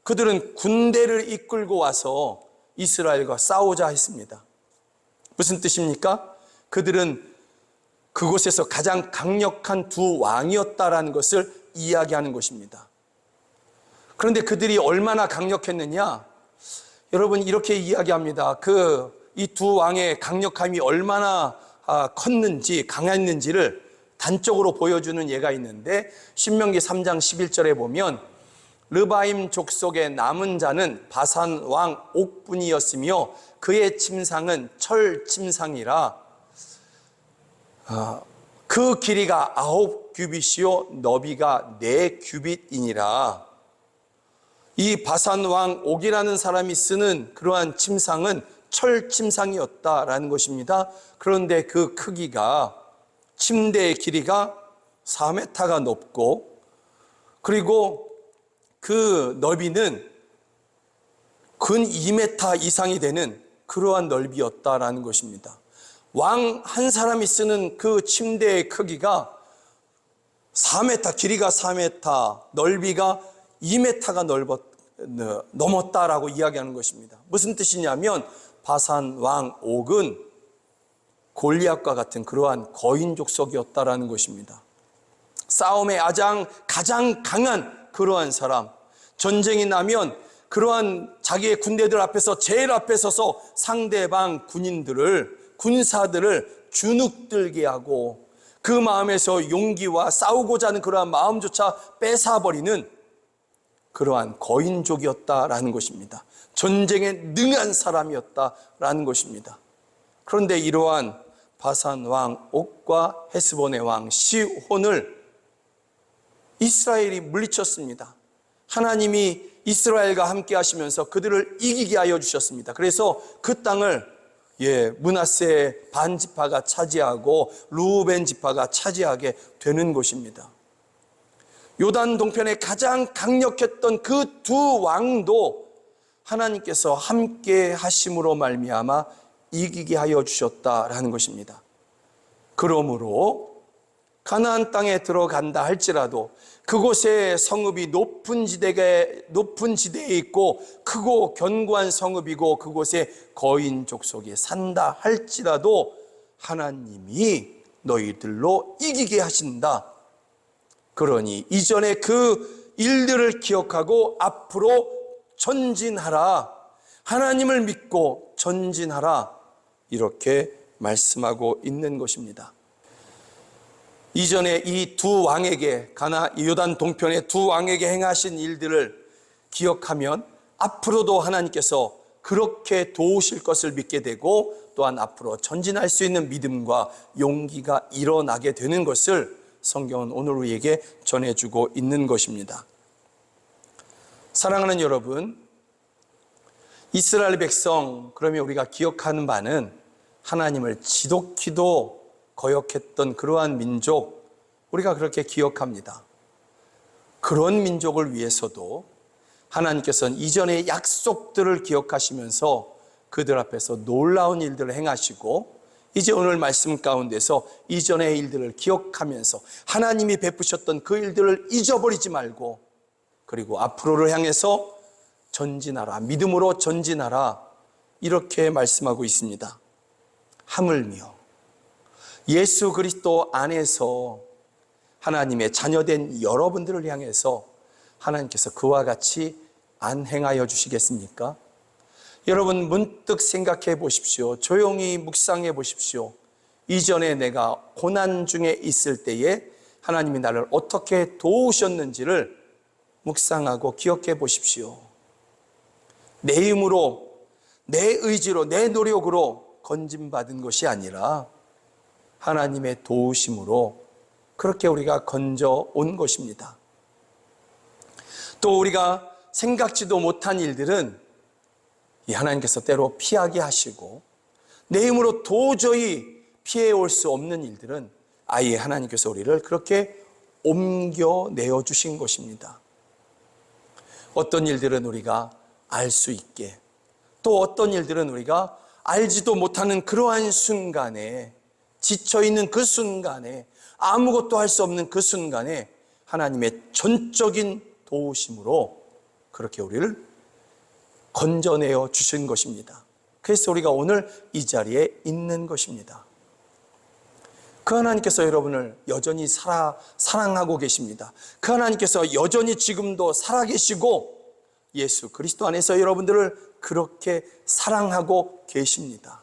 그들은 군대를 이끌고 와서 이스라엘과 싸우자 했습니다. 무슨 뜻입니까? 그들은 그곳에서 가장 강력한 두 왕이었다라는 것을 이야기하는 것입니다. 그런데 그들이 얼마나 강력했느냐? 여러분, 이렇게 이야기합니다. 이 두 왕의 강력함이 얼마나 컸는지, 강했는지를 단적으로 보여주는 예가 있는데, 신명기 3장 11절에 보면 르바임 족속의 남은 자는 바산 왕 옥뿐이었으며 그의 침상은 철 침상이라 그 길이가 9규빗이요 너비가 4규빗이니라. 이 바산 왕 옥이라는 사람이 쓰는 그러한 침상은 철 침상이었다라는 것입니다. 그런데 그 크기가, 침대의 길이가 4m가 높고, 그리고 그 너비는 근 2m 이상이 되는 그러한 넓이였다라는 것입니다. 왕 한 사람이 쓰는 그 침대의 크기가 4m, 길이가 4m, 넓이가 2m가 넘었다라고 이야기하는 것입니다. 무슨 뜻이냐면 바산 왕 옥은 골리앗과 같은 그러한 거인 족속이었다라는 것입니다. 싸움에 가장 강한 그러한 사람, 전쟁이 나면 그러한 자기의 군대들 앞에서 제일 앞에 서서 상대방 군사들을 주눅들게 하고 그 마음에서 용기와 싸우고자 하는 그러한 마음조차 뺏어버리는 그러한 거인족이었다라는 것입니다. 전쟁에 능한 사람이었다라는 것입니다. 그런데 이러한 바산 왕 옥과 헤스본의 왕 시혼을 이스라엘이 물리쳤습니다. 하나님이 이스라엘과 함께 하시면서 그들을 이기게 하여 주셨습니다. 그래서 그 땅을 므낫세 반지파가 차지하고 루벤 지파가 차지하게 되는 것입니다. 요단 동편에 가장 강력했던 그 두 왕도 하나님께서 함께 하심으로 말미암아 이기게 하여 주셨다라는 것입니다. 그러므로 가나안 땅에 들어간다 할지라도 그곳에 성읍이 높은 지대에 있고 크고 견고한 성읍이고 그곳에 거인 족속이 산다 할지라도 하나님이 너희들로 이기게 하신다. 그러니 이전에 그 일들을 기억하고 앞으로 전진하라. 하나님을 믿고 전진하라. 이렇게 말씀하고 있는 것입니다. 이전에 이 두 왕에게, 요단 동편의 두 왕에게 행하신 일들을 기억하면 앞으로도 하나님께서 그렇게 도우실 것을 믿게 되고, 또한 앞으로 전진할 수 있는 믿음과 용기가 일어나게 되는 것을 성경은 오늘 우리에게 전해주고 있는 것입니다. 사랑하는 여러분, 이스라엘 백성, 그러면 우리가 기억하는 바는 하나님을 지독히도 거역했던 그러한 민족, 우리가 그렇게 기억합니다. 그런 민족을 위해서도 하나님께서는 이전의 약속들을 기억하시면서 그들 앞에서 놀라운 일들을 행하시고, 이제 오늘 말씀 가운데서 이전의 일들을 기억하면서 하나님이 베푸셨던 그 일들을 잊어버리지 말고, 그리고 앞으로를 향해서 전진하라, 믿음으로 전진하라, 이렇게 말씀하고 있습니다. 하물며 예수 그리스도 안에서 하나님의 자녀된 여러분들을 향해서 하나님께서 그와 같이 안 행하여 주시겠습니까? 여러분 문득 생각해 보십시오. 조용히 묵상해 보십시오. 이전에 내가 고난 중에 있을 때에 하나님이 나를 어떻게 도우셨는지를 묵상하고 기억해 보십시오. 내 힘으로, 내 의지로, 내 노력으로 건짐받은 것이 아니라 하나님의 도우심으로 그렇게 우리가 건져온 것입니다. 또 우리가 생각지도 못한 일들은 이 하나님께서 때로 피하게 하시고, 내 힘으로 도저히 피해올 수 없는 일들은 아예 하나님께서 우리를 그렇게 옮겨내어 주신 것입니다. 어떤 일들은 우리가 알 수 있게, 또 어떤 일들은 우리가 알지도 못하는 그러한 순간에, 지쳐있는 그 순간에, 아무것도 할 수 없는 그 순간에 하나님의 전적인 도우심으로 그렇게 우리를 건져내어 주신 것입니다. 그래서 우리가 오늘 이 자리에 있는 것입니다. 그 하나님께서 여러분을 여전히 사랑하고 계십니다. 그 하나님께서 여전히 지금도 살아계시고 예수 그리스도 안에서 여러분들을 그렇게 사랑하고 계십니다.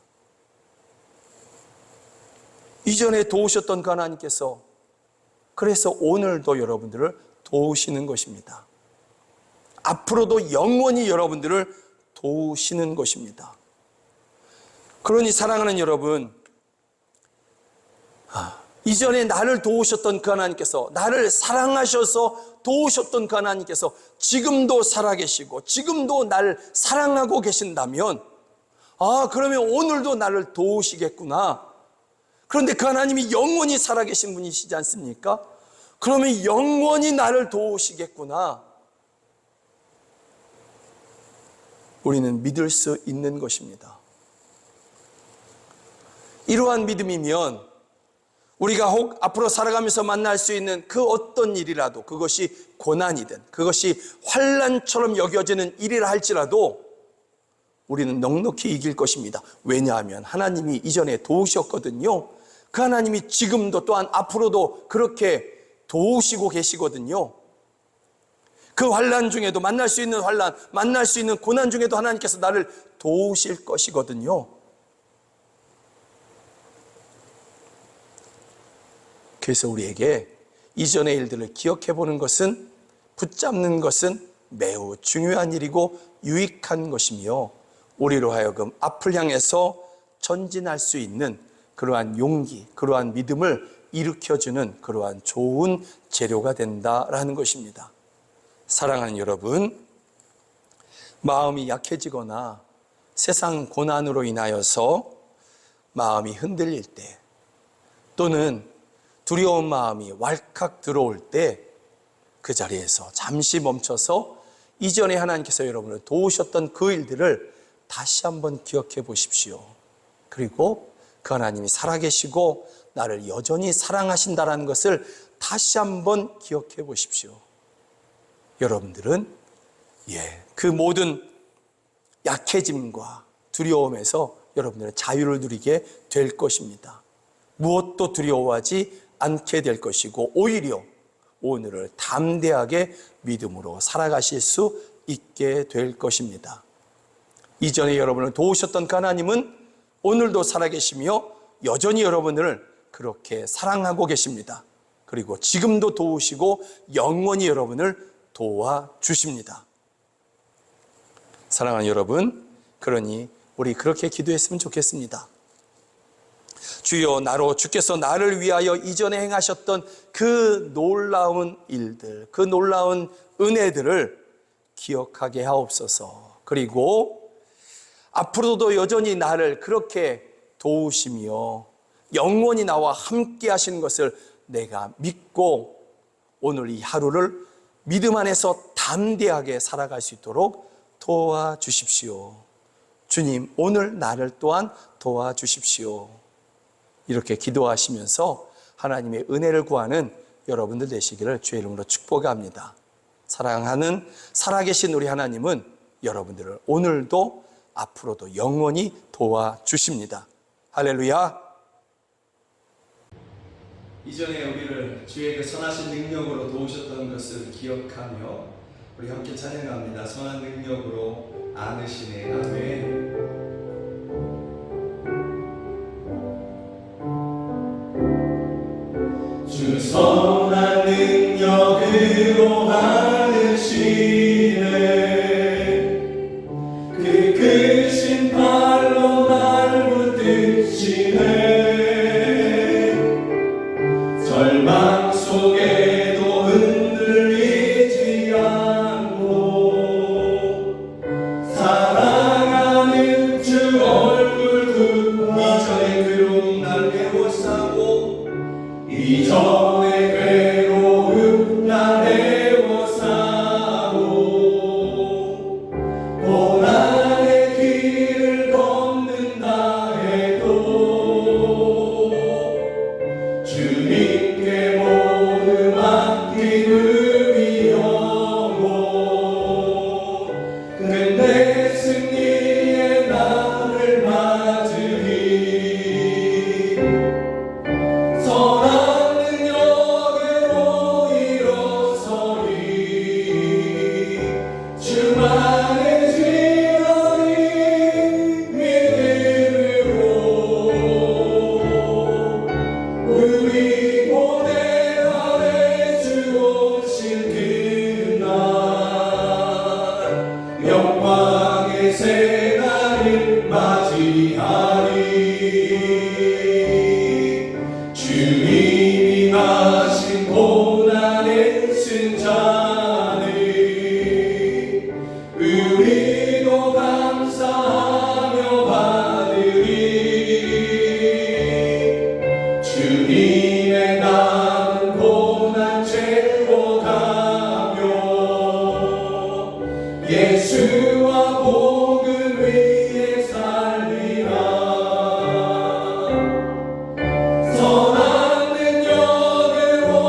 이전에 도우셨던 그 하나님께서 그래서 오늘도 여러분들을 도우시는 것입니다. 앞으로도 영원히 여러분들을 도우시는 것입니다. 그러니 사랑하는 여러분, 이전에 나를 도우셨던 그 하나님께서, 나를 사랑하셔서 도우셨던 그 하나님께서 지금도 살아계시고 지금도 나를 사랑하고 계신다면, 그러면 오늘도 나를 도우시겠구나. 그런데 그 하나님이 영원히 살아계신 분이시지 않습니까? 그러면 영원히 나를 도우시겠구나. 우리는 믿을 수 있는 것입니다. 이러한 믿음이면 우리가 혹 앞으로 살아가면서 만날 수 있는 그 어떤 일이라도, 그것이 고난이든 그것이 환난처럼 여겨지는 일이라 할지라도 우리는 넉넉히 이길 것입니다. 왜냐하면 하나님이 이전에 도우셨거든요. 그 하나님이 지금도 또한 앞으로도 그렇게 도우시고 계시거든요. 그 환난 중에도, 만날 수 있는 환난, 만날 수 있는 고난 중에도 하나님께서 나를 도우실 것이거든요. 그래서 우리에게 이전의 일들을 기억해 보는 것은, 붙잡는 것은 매우 중요한 일이고 유익한 것이며, 우리로 하여금 앞을 향해서 전진할 수 있는 그러한 용기, 그러한 믿음을 일으켜주는 그러한 좋은 재료가 된다라는 것입니다. 사랑하는 여러분, 마음이 약해지거나 세상 고난으로 인하여서 마음이 흔들릴 때, 또는 두려운 마음이 왈칵 들어올 때, 그 자리에서 잠시 멈춰서 이전에 하나님께서 여러분을 도우셨던 그 일들을 다시 한번 기억해 보십시오. 그리고 그 하나님이 살아계시고 나를 여전히 사랑하신다는 것을 다시 한번 기억해 보십시오. 여러분들은 그 모든 약해짐과 두려움에서 여러분들의 자유를 누리게 될 것입니다. 무엇도 두려워하지 않게 될 것이고, 오히려 오늘을 담대하게 믿음으로 살아가실 수 있게 될 것입니다. 이전에 여러분을 도우셨던 그 하나님은 오늘도 살아계시며 여전히 여러분을 그렇게 사랑하고 계십니다. 그리고 지금도 도우시고 영원히 여러분을 도와주십니다. 사랑하는 여러분, 그러니 우리 그렇게 기도했으면 좋겠습니다. 주여, 나로 주께서 나를 위하여 이전에 행하셨던 그 놀라운 일들, 그 놀라운 은혜들을 기억하게 하옵소서. 그리고 앞으로도 여전히 나를 그렇게 도우시며 영원히 나와 함께 하시는 것을 내가 믿고 오늘 이 하루를 믿음 안에서 담대하게 살아갈 수 있도록 도와주십시오. 주님, 오늘 나를 또한 도와주십시오. 이렇게 기도하시면서 하나님의 은혜를 구하는 여러분들 되시기를 주의 이름으로 축복합니다. 사랑하는 살아계신 우리 하나님은 여러분들을 오늘도 앞으로도 영원히 도와주십니다. 할렐루야. 이전에 우리를 주의 그 선하신 능력으로 도우셨던 것을 기억하며 우리 함께 찬양합니다. 선한 능력으로 안으시네. 아멘. 주 선한 능력으로 안으시네. 그 크신 팔로 날 붙드시네. 절망 속에도 흔들리지 않고 사랑하는 주 얼굴 굽 이전의 괴로움 날 애워싸고 이전의 괴로움 날 애워싸고 고난의 길을 걷는다 해도 주님께 모두 맡기는 영혼 근데 승리의 날을 맞으리 선한 능력으로 일어서리 주만의 지어리 믿음으로 우리 고대 안에 주 오신 그날 영광의 새날을 맞이하리 주님이 나신 고난의 승자를 우리도 감사하며 받으리 주님의 남은 고난 채워가며 예수와 복음 위에 살리라 선한 능력으로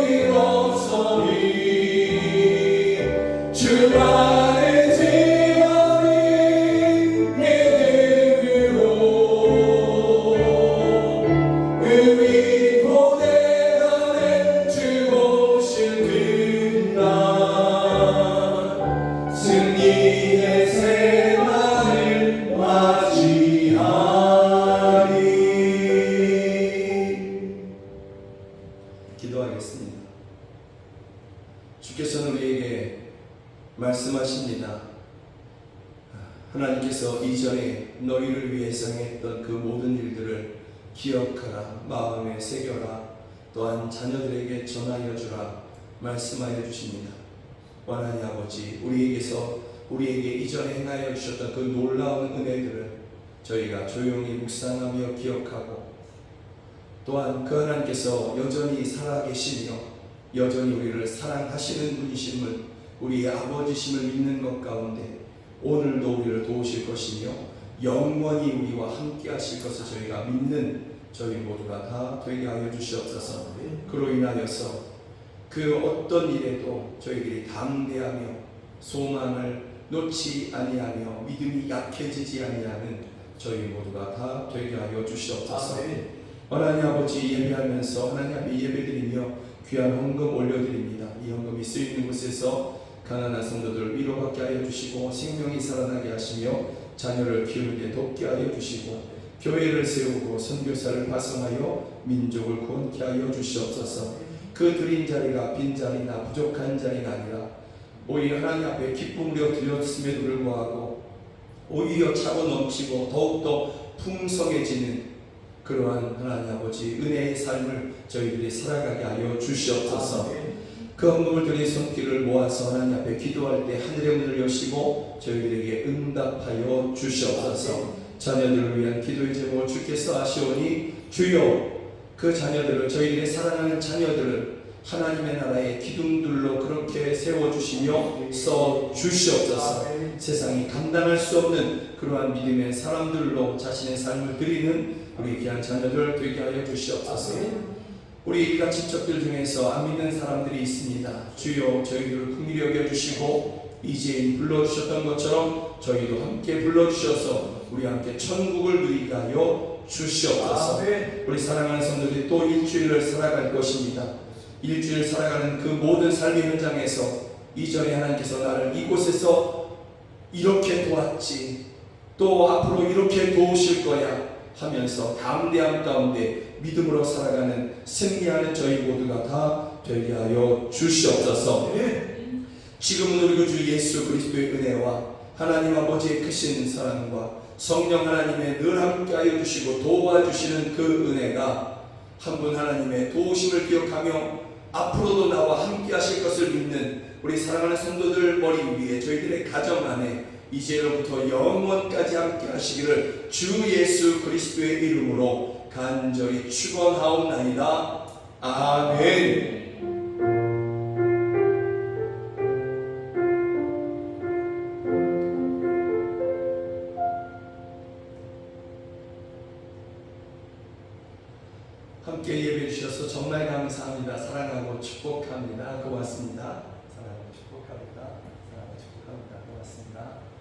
일어서리 주만의 지어리 믿음으로 우리 고대 안에 주 오신 그날 승리의 새날을 맞이하리. 기도하겠습니다. 주께서는 우리에게 말씀하십니다. 하나님께서 이전에 너희를 위해서 행했던 그 모든 일들을 기억하라, 마음에 새겨라, 또한 자녀들에게 전하여 주라 말씀하여 주십니다. 하나님 아버지, 우리에게 이전에 행하여 주셨던 그 놀라운 은혜들을 저희가 조용히 묵상하며 기억하고 또한 그 하나님께서 여전히 살아계시며 여전히 우리를 사랑하시는 분이심을, 우리의 아버지심을 믿는 것 가운데 오늘도 우리를 도우실 것이며 영원히 우리와 함께 하실 것을 저희가 믿는 저희 모두가 다 되게 하여 주시옵소서. 그로 인하여서 그 어떤 일에도 저희들이 담대하며 소망을 놓지 아니하며 믿음이 약해지지 아니하는 저희 모두가 다 되게 하여 주시옵소서. 하나님 아버지, 예배하면서 하나님 앞에 예배드리며 귀한 헌금 올려드립니다. 이 헌금이 쓰이는 곳에서 가난한 성도들을 위로받게 하여 주시고 생명이 살아나게 하시며 자녀를 키우는 데 돕게 하여 주시고 교회를 세우고 선교사를 파송하여 민족을 구원케 하여 주시옵소서. 그 드린 자리가 빈자리나 부족한 자리가 아니라 오히려 하나님 앞에 기쁨으로 드렸음에도 불구하고 오히려 차고 넘치고 더욱더 풍성해지는 그러한 하나님 아버지 은혜의 삶을 저희들이 살아가게 하여 주시옵소서. 그 헌금을 드린 손길을 모아서 하나님 앞에 기도할 때 하늘의 문을 여시고 저희들에게 응답하여 주시옵소서. 자녀들을 위한 기도의 제목을 주께서 아시오니 주여 그 자녀들을 저희들의 사랑하는 자녀들을 하나님의 나라의 기둥들로 그렇게 세워주시며 써주시옵소서. 세상이 감당할 수 없는 그러한 믿음의 사람들로 자신의 삶을 드리는 우리 귀한 자녀들 되게 하여 주시옵소서. 우리 일가 친척들 중에서 안 믿는 사람들이 있습니다. 주여 저희들을 긍휼히 여겨주시고 이제인 불러주셨던 것처럼 저희도 함께 불러주셔서 우리 함께 천국을 누리게 하여 주시옵소서. 우리 사랑하는 성도들이 또 일주일을 살아갈 것입니다. 일주일 살아가는 그 모든 삶의 현장에서 이전에 하나님께서 나를 이곳에서 이렇게 도왔지 또 앞으로 이렇게 도우실 거야 하면서 담대함 가운데 믿음으로 살아가는 승리하는 저희 모두가 다 되게 하여 주시옵소서. 지금은 우리 주 예수 그리스도의 은혜와 하나님 아버지의 크신 사랑과 성령 하나님의 늘 함께하여 주시고 도와주시는 그 은혜가 한 분 하나님의 도우심을 기억하며 앞으로도 나와 함께하실 것을 믿는 우리 사랑하는 성도들 머리 위에 저희들의 가정 안에 이제로부터 영원까지 함께하시기를 주 예수 그리스도의 이름으로 간절히 축원하옵나이다. 아멘. 함께 예배해 주셔서 정말 감사합니다. 사랑하고 축복합니다. 고맙습니다. 사랑하고 축복합니다. 사랑하고 축복합니다. 고맙습니다.